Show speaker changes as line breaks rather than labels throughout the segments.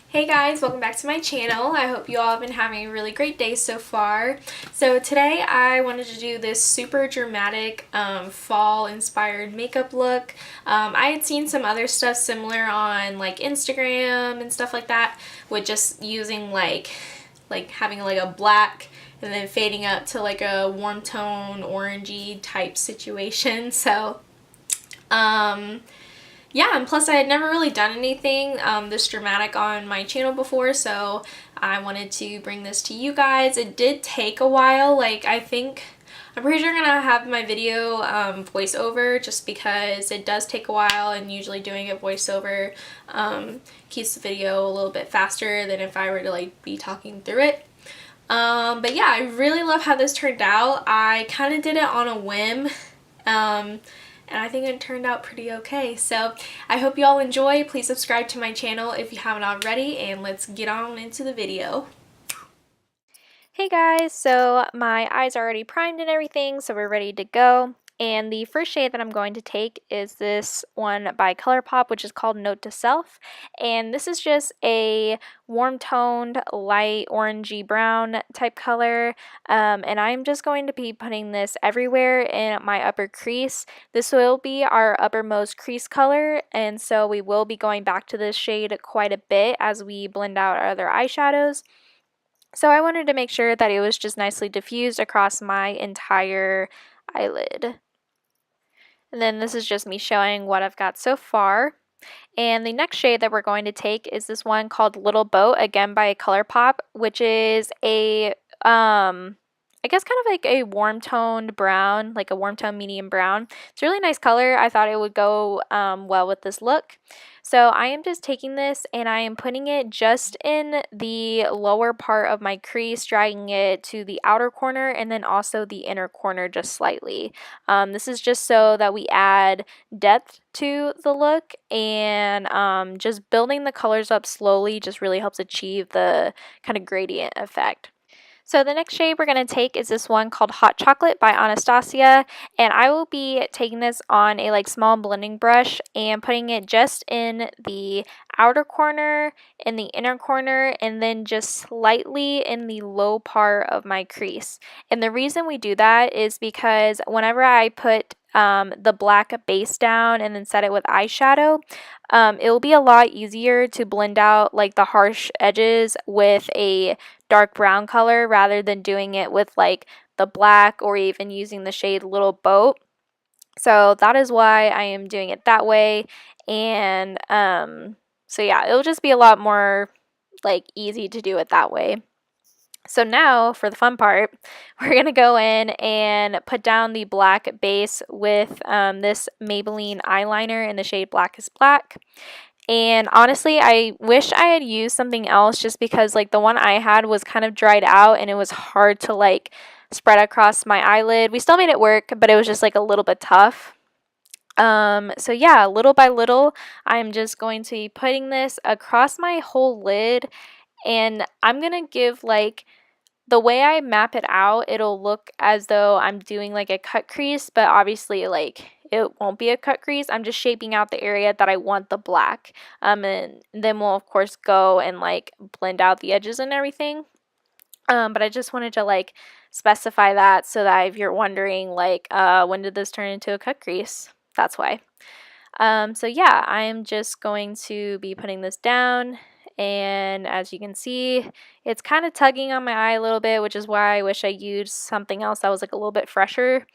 Hey guys, welcome back to my channel. I hope you all have been having a really great day so far. So today I wanted to do this super dramatic fall inspired makeup look. I had seen some other stuff similar on like Instagram and stuff like that with just using like having like a black and then fading up to like a warm tone orangey type situation. So yeah, and plus I had never really done anything this dramatic on my channel before, so I wanted to bring this to you guys. It did take a while, I'm pretty sure I'm gonna have my video voiceover just because it does take a while, and usually doing it voiceover keeps the video a little bit faster than if I were to like be talking through it. But yeah, I really love how this turned out. I kind of did it on a whim. And I think it turned out pretty okay. So I hope you all enjoy. Please subscribe to my channel if you haven't already, and let's get on into the video. Hey guys, so my eyes are already primed and everything, so we're ready to go. And the first shade that I'm going to take is this one by ColourPop, which is called Note to Self. And this is just a warm toned, light orangey brown type color. And I'm just going to be putting this everywhere in my upper crease. This will be our uppermost crease color, and so we will be going back to this shade quite a bit as we blend out our other eyeshadows. So I wanted to make sure that it was just nicely diffused across my entire eyelid. And then this is just me showing what I've got so far. And the next shade that we're going to take is this one called Little Boat, again by ColourPop, which is a, I guess kind of like a warm toned brown, like a warm tone medium brown. It's a really nice color. I thought it would go well with this look. So I am just taking this and I am putting it just in the lower part of my crease, dragging it to the outer corner and then also the inner corner just slightly. This is just so that we add depth to the look, and just building the colors up slowly just really helps achieve the kind of gradient effect. So the next shade we're going to take is this one called Hot Chocolate by Anastasia, and I will be taking this on a small blending brush and putting it just in the outer corner, in the inner corner, and then just slightly in the low part of my crease. And the reason we do that is because whenever I put the black base down and then set it with eyeshadow, it will be a lot easier to blend out like the harsh edges with a dark brown color rather than doing it with like the black or even using the shade Little Boat. So that is why I am doing it that way. And so yeah, it'll just be a lot more like easy to do it that way. So now for the fun part, we're going to go in and put down the black base with this Maybelline eyeliner in the shade Black is Black. And honestly, I wish I had used something else just because like the one I had was kind of dried out and it was hard to like spread across my eyelid. We still made it work, but it was just like a little bit tough. So yeah, little by little, I'm just going to be putting this across my whole lid, and I'm going to give like the way I map it out, it'll look as though I'm doing like a cut crease, but obviously like it won't be a cut crease. I'm just shaping out the area that I want the black. And then we'll of course go and like blend out the edges and everything. But I just wanted to like specify that so that if you're wondering like when did this turn into a cut crease, that's why. So yeah, I'm just going to be putting this down, and as you can see, it's kind of tugging on my eye a little bit, which is why I wish I used something else that was like a little bit fresher,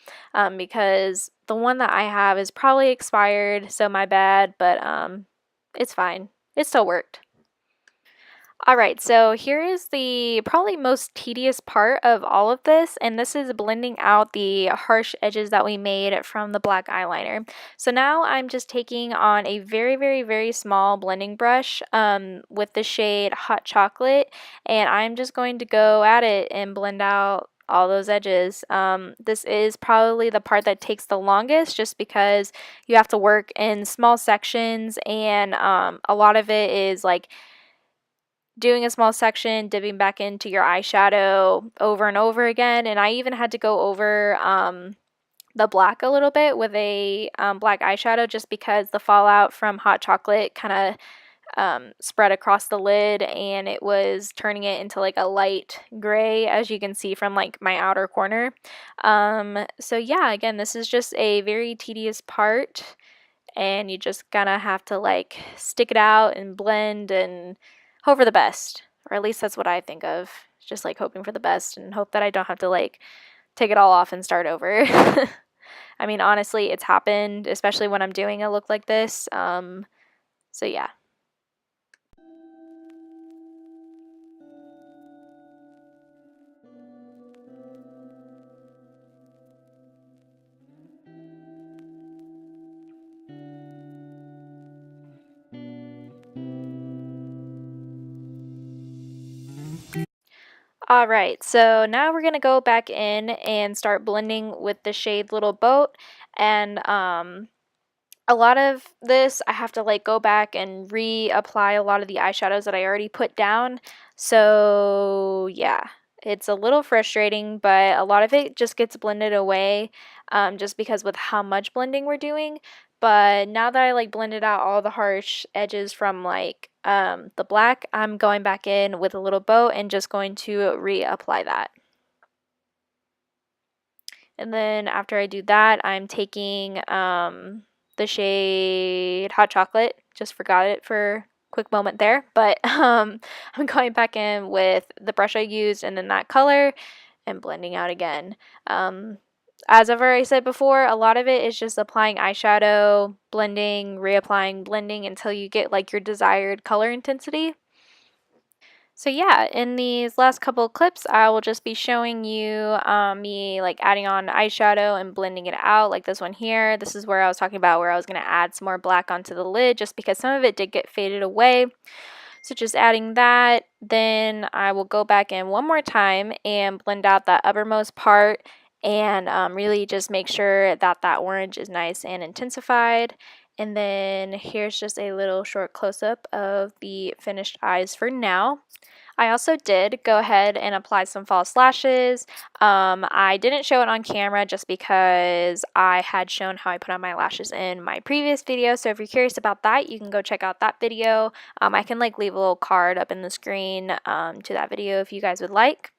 because the one that I have is probably expired, so my bad, but it's fine. It still worked. Alright, so here is the probably most tedious part of all of this, and this is blending out the harsh edges that we made from the black eyeliner. So now I'm just taking on a very, very, very small blending brush with the shade Hot Chocolate, and I'm just going to go at it and blend out all those edges. This is probably the part that takes the longest just because you have to work in small sections, and a lot of it is like doing a small section, dipping back into your eyeshadow over and over again. And I even had to go over the black a little bit with a black eyeshadow just because the fallout from Hot Chocolate kind of spread across the lid, and it was turning it into like a light gray, as you can see from like my outer corner. So yeah, again, this is just a very tedious part, and you just gonna have to like stick it out and blend and hope for the best, or at least that's what I think of, just like hoping for the best and hope that I don't have to like take it all off and start over. I mean, honestly, it's happened, especially when I'm doing a look like this. So yeah. Alright, so now we're going to go back in and start blending with the shade Little Boat, and a lot of this I have to like go back and reapply a lot of the eyeshadows that I already put down, so yeah, it's a little frustrating, but a lot of it just gets blended away, just because with how much blending we're doing. But now that I like blended out all the harsh edges from like the black, I'm going back in with a Little Boat and just going to reapply that. And then after I do that, I'm taking the shade Hot Chocolate. Just forgot it for a quick moment there. But I'm going back in with the brush I used and then that color and blending out again. As I've already said before, a lot of it is just applying eyeshadow, blending, reapplying, blending until you get like your desired color intensity. So yeah, in these last couple of clips, I will just be showing you me like adding on eyeshadow and blending it out, like this one here. This is where I was talking about where I was going to add some more black onto the lid just because some of it did get faded away. So just adding that, then I will go back in one more time and blend out that uppermost part and really just make sure that that orange is nice and intensified. And then here's just a little short close-up of the finished eyes for now. I also did go ahead and apply some false lashes. I didn't show it on camera just because I had shown how I put on my lashes in my previous video. So if you're curious about that, you can go check out that video. I can like leave a little card up in the screen to that video if you guys would like.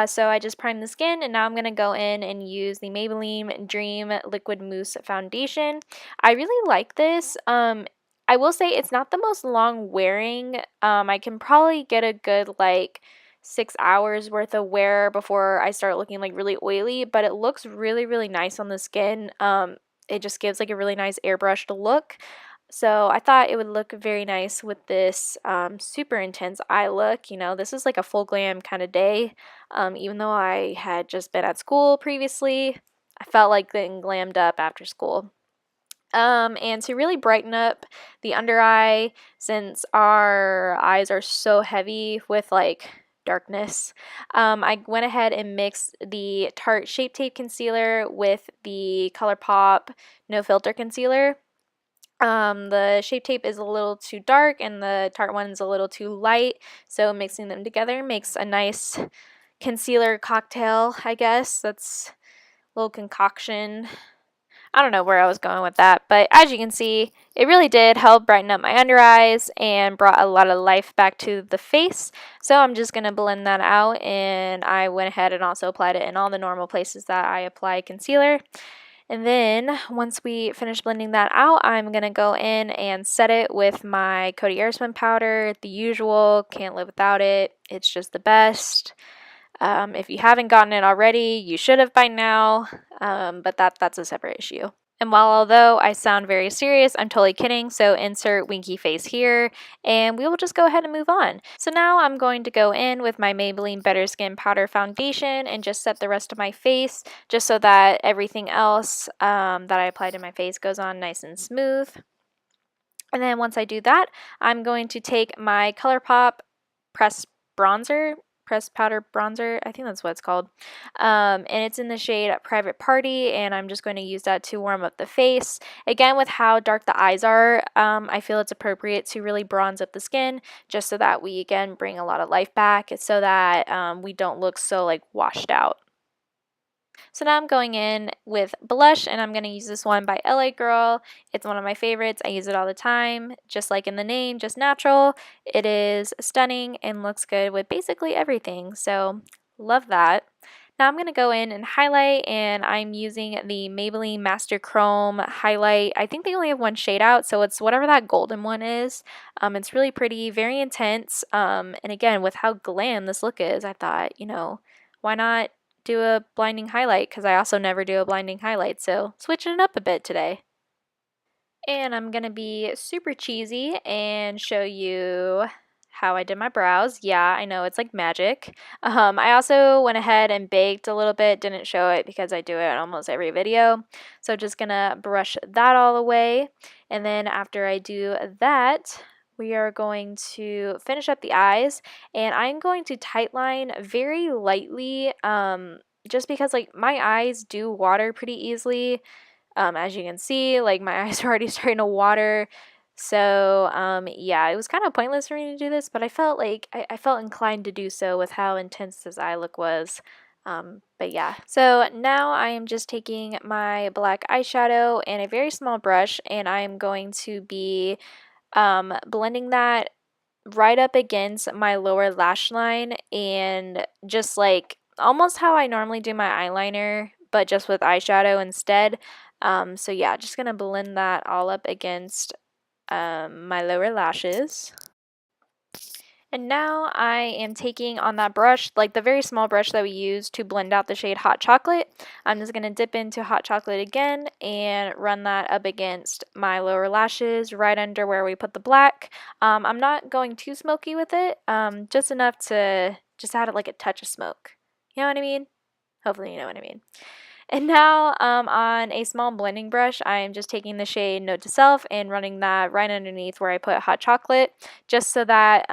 So I just primed the skin, and now I'm going to go in and use the Maybelline Dream Liquid Mousse Foundation. I really like this. I will say it's not the most long wearing. I can probably get a good like 6 hours worth of wear before I start looking like really oily, but it looks really, really nice on the skin. It just gives like a really nice airbrushed look. So I thought it would look very nice with this super intense eye look. You know, this is like a full glam kind of day. Even though I had just been at school previously, I felt like getting glammed up after school. And to really brighten up the under eye, since our eyes are so heavy with like darkness, I went ahead and mixed the Tarte Shape Tape Concealer with the ColourPop No Filter Concealer. The Shape Tape is a little too dark and the Tarte one's a little too light, so mixing them together makes a nice concealer cocktail, I guess. That's a little concoction. I don't know where I was going with that, but as you can see, it really did help brighten up my under eyes and brought a lot of life back to the face. So I'm just going to blend that out, and I went ahead and also applied it in all the normal places that I apply concealer. And then once we finish blending that out, I'm going to go in and set it with my Coty Airspun powder. The usual, can't live without it. It's just the best. If you haven't gotten it already, you should have by now, but that's a separate issue. And while although I sound very serious, I'm totally kidding, so insert winky face here, and we will just go ahead and move on. So now I'm going to go in with my Maybelline Better Skin Powder Foundation and just set the rest of my face, just so that everything else that I applied to my face goes on nice and smooth. And then once I do that, I'm going to take my ColourPop Pressed Powder Bronzer, I think that's what it's called, and it's in the shade Private Party, and I'm just going to use that to warm up the face. Again, with how dark the eyes are, I feel it's appropriate to really bronze up the skin, just so that we, again, bring a lot of life back, so that we don't look so, like, washed out.
So now I'm going in with blush, and I'm going to use this one by LA Girl. It's one of my favorites. I use it all the time. Just like in the name, just natural. It is stunning and looks good with basically everything. So love that. Now I'm going to go in and highlight, and I'm using the Maybelline Master Chrome highlight. I think they only have one shade out, so it's whatever that golden one is. It's really pretty, very intense. And again, with how glam this look is, I thought, why not do a blinding highlight, because I also never do a blinding highlight, so switching it up a bit today. And I'm going to be super cheesy and show you how I did my brows. Yeah, I know it's like magic. I also went ahead and baked a little bit, didn't show it because I do it in almost every video. So just going to brush that all away. And then after I do that, we are going to finish up the eyes, and I'm going to tightline very lightly, just because like my eyes do water pretty easily. As you can see, like my eyes are already starting to water. So yeah, it was kind of pointless for me to do this, but I felt like I felt inclined to do so with how intense this eye look was. But yeah, so now I am just taking my black eyeshadow and a very small brush, and I'm going to be blending that right up against my lower lash line, and just like almost how I normally do my eyeliner, but just with eyeshadow instead. So yeah, just gonna blend that all up against my lower lashes. And now I am taking on that brush, like the very small brush that we use to blend out the shade Hot Chocolate. I'm just going to dip into Hot Chocolate again and run that up against my lower lashes, right under where we put the black. I'm not going too smoky with it, just enough to just add like a touch of smoke. You know what I mean? Hopefully you know what I mean. And now on a small blending brush, I am just taking the shade Note to Self and running that right underneath where I put Hot Chocolate, just so that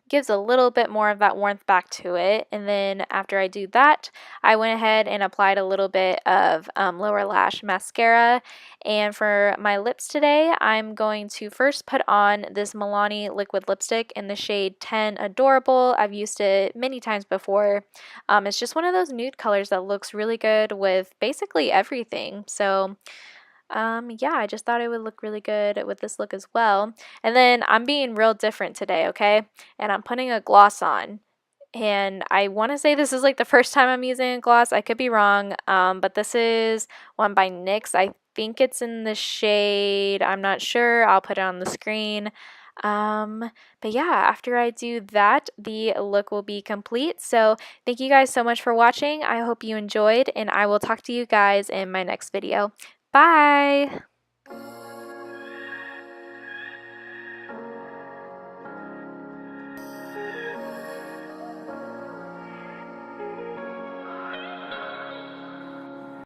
gives a little bit more of that warmth back to it. And then after I do that, I went ahead and applied a little bit of lower lash mascara. And for my lips today, I'm going to first put on this Milani liquid lipstick in the shade 10 Adorable. I've used it many times before. It's just one of those nude colors that looks really good with basically everything. So yeah, I just thought it would look really good with this look as well. And then I'm being real different today, okay? And I'm putting a gloss on. And I want to say this is like the first time I'm using a gloss. I could be wrong, but this is one by NYX. I think it's in the shade, I'm not sure. I'll put it on the screen. But yeah, after I do that, the look will be complete. So thank you guys so much for watching. I hope you enjoyed, and I will talk to you guys in my next video. Bye!